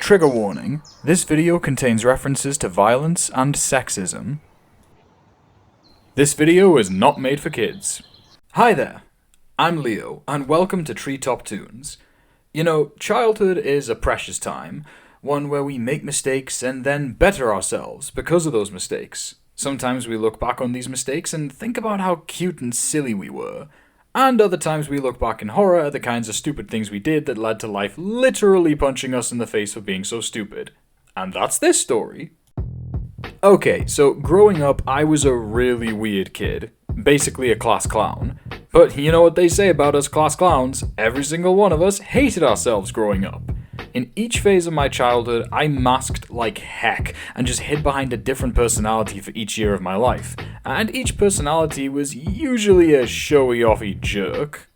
Trigger warning, this video contains references to violence and sexism. This video is not made for kids. Hi there, I'm Leo, and welcome to TreeTopToons. You know, childhood is a precious time, one where we make mistakes and then better ourselves because of those mistakes. Sometimes we look back on these mistakes and think about how cute and silly we were. And other times we look back in horror at the kinds of stupid things we did that led to life literally punching us in the face for being so stupid. And that's this story. Okay, so growing up, I was a really weird kid. Basically a class clown. But you know what they say about us class clowns? Every single one of us hated ourselves growing up. In each phase of my childhood, I masked like heck and just hid behind a different personality for each year of my life. And each personality was usually a showy-offy jerk.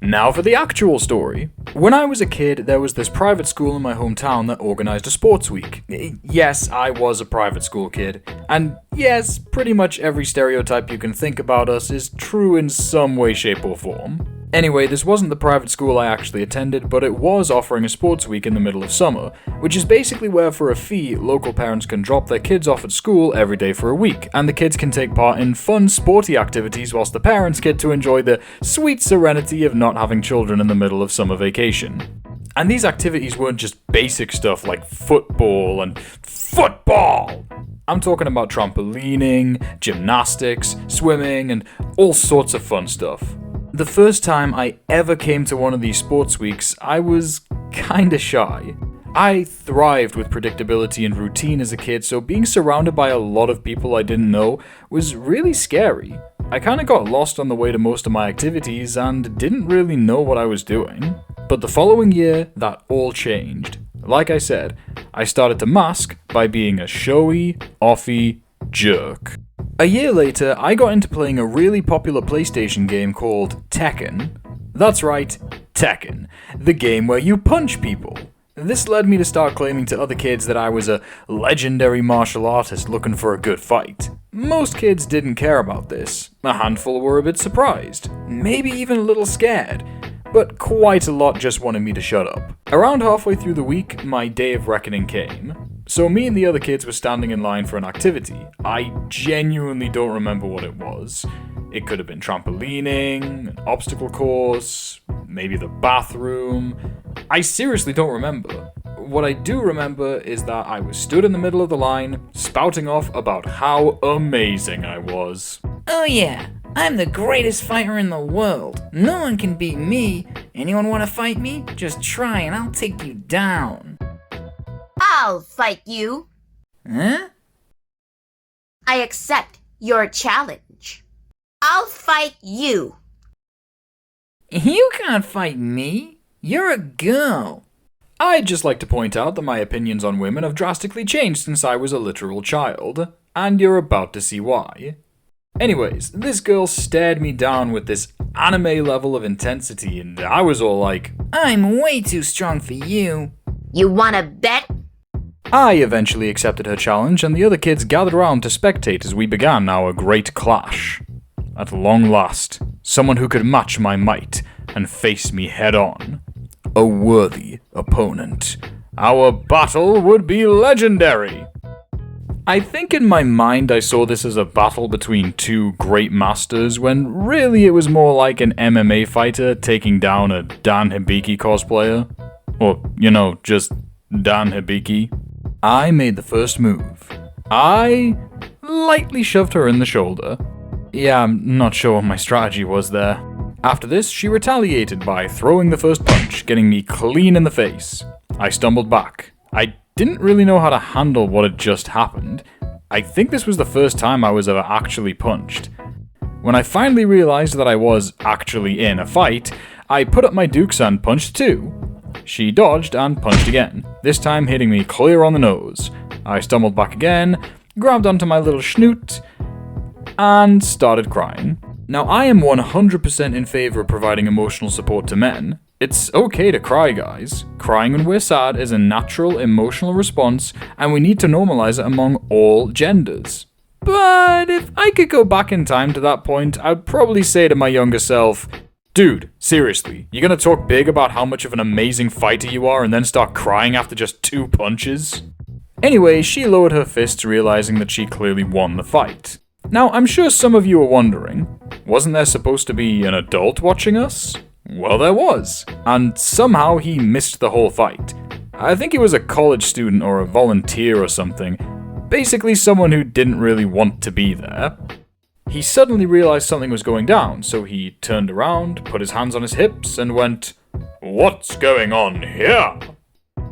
Now for the actual story. When I was a kid, there was this private school in my hometown that organized a sports week. Yes, I was a private school kid. And yes, pretty much every stereotype you can think about us is true in some way, shape, or form. Anyway, this wasn't the private school I actually attended, but it was offering a sports week in the middle of summer, which is basically where for a fee, local parents can drop their kids off at school every day for a week, and the kids can take part in fun, sporty activities whilst the parents get to enjoy the sweet serenity of not having children in the middle of summer vacation. And these activities weren't just basic stuff like football and football! I'm talking about trampolining, gymnastics, swimming, and all sorts of fun stuff. The first time I ever came to one of these sports weeks, I was kinda shy. I thrived with predictability and routine as a kid, so being surrounded by a lot of people I didn't know was really scary. I kinda got lost on the way to most of my activities and didn't really know what I was doing. But the following year, that all changed. Like I said, I started to mask by being a showy, offy jerk. A year later, I got into playing a really popular PlayStation game called Tekken. That's right, Tekken, the game where you punch people. This led me to start claiming to other kids that I was a legendary martial artist looking for a good fight. Most kids didn't care about this. A handful were a bit surprised, maybe even a little scared, but quite a lot just wanted me to shut up. Around halfway through the week, my day of reckoning came. So me and the other kids were standing in line for an activity. I genuinely don't remember what it was. It could have been trampolining, an obstacle course, maybe the bathroom. I seriously don't remember. What I do remember is that I was stood in the middle of the line, spouting off about how amazing I was. Oh yeah, I'm the greatest fighter in the world. No one can beat me. Anyone want to fight me? Just try and I'll take you down. I'll fight you. Huh? I accept your challenge. I'll fight you. You can't fight me. You're a girl. I'd just like to point out that my opinions on women have drastically changed since I was a literal child, and you're about to see why. Anyways, this girl stared me down with this anime level of intensity, and I was all like, I'm way too strong for you. You wanna bet? I eventually accepted her challenge, and the other kids gathered around to spectate as we began our great clash. At long last, someone who could match my might and face me head on. A worthy opponent. Our battle would be legendary! I think in my mind I saw this as a battle between two great masters, when really it was more like an MMA fighter taking down a Dan Hibiki cosplayer. Or, you know, just Dan Hibiki. I made the first move. I lightly shoved her in the shoulder. Yeah, I'm not sure what my strategy was there. After this, she retaliated by throwing the first punch, getting me clean in the face. I stumbled back. I didn't really know how to handle what had just happened. I think this was the first time I was ever actually punched. When I finally realized that I was actually in a fight, I put up my dukes and punched too. She dodged and punched again, this time hitting me clear on the nose. I stumbled back again, grabbed onto my little schnoot, and started crying. Now, I am 100% in favor of providing emotional support to men. It's okay to cry, guys. Crying when we're sad is a natural emotional response, and we need to normalize it among all genders. But if I could go back in time to that point, I'd probably say to my younger self, Dude, seriously, you gonna talk big about how much of an amazing fighter you are and then start crying after just 2 punches? Anyway, she lowered her fists, realizing that she clearly won the fight. Now, I'm sure some of you are wondering, wasn't there supposed to be an adult watching us? Well, there was, and somehow he missed the whole fight. I think he was a college student or a volunteer or something, basically someone who didn't really want to be there. He suddenly realized something was going down, so he turned around, put his hands on his hips, and went, "What's going on here?"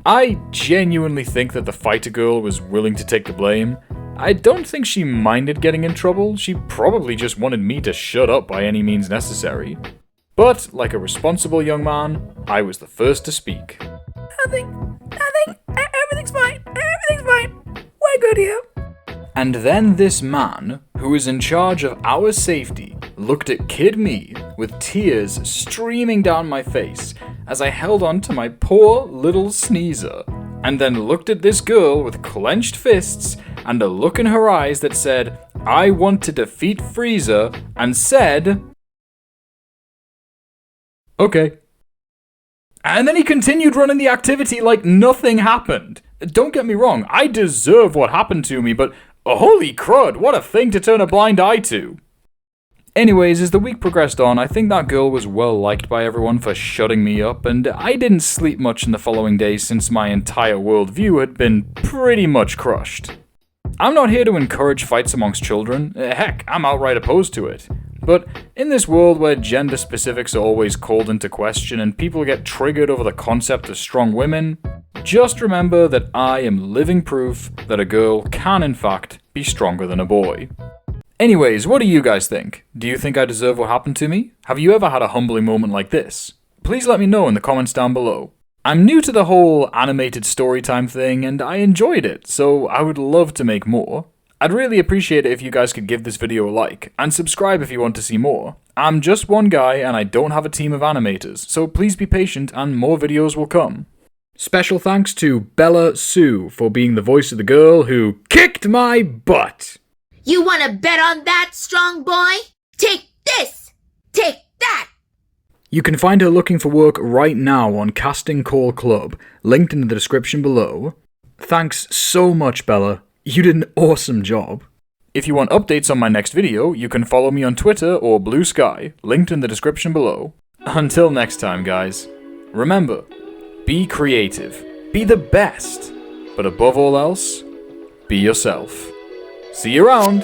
I genuinely think that the fighter girl was willing to take the blame. I don't think she minded getting in trouble, she probably just wanted me to shut up by any means necessary. But, like a responsible young man, I was the first to speak. Everything's fine. Everything's fine. We're good here. And then this man, who was in charge of our safety, looked at Kid Me with tears streaming down my face as I held on to my poor little sneezer, and then looked at this girl with clenched fists and a look in her eyes that said, "I want to defeat Frieza," and said, "Okay." And then he continued running the activity like nothing happened. Don't get me wrong, I deserve what happened to me, but holy crud, what a thing to turn a blind eye to. Anyways, as the week progressed on, I think that girl was well liked by everyone for shutting me up, and I didn't sleep much in the following days since my entire worldview had been pretty much crushed. I'm not here to encourage fights amongst children, heck, I'm outright opposed to it. But in this world where gender specifics are always called into question and people get triggered over the concept of strong women, just remember that I am living proof that a girl can in fact be stronger than a boy. Anyways, what do you guys think? Do you think I deserve what happened to me? Have you ever had a humbling moment like this? Please let me know in the comments down below. I'm new to the whole animated storytime thing and I enjoyed it, so I would love to make more. I'd really appreciate it if you guys could give this video a like, and subscribe if you want to see more. I'm just one guy and I don't have a team of animators, so please be patient and more videos will come. Special thanks to Bella Sue for being the voice of the girl who kicked my butt. You wanna bet on that, strong boy? Take this! Take that! You can find her looking for work right now on Casting Call Club, linked in the description below. Thanks so much, Bella. You did an awesome job. If you want updates on my next video, you can follow me on Twitter or BlueSky, linked in the description below. Until next time, guys, remember, be creative, be the best, but above all else, be yourself. See you around!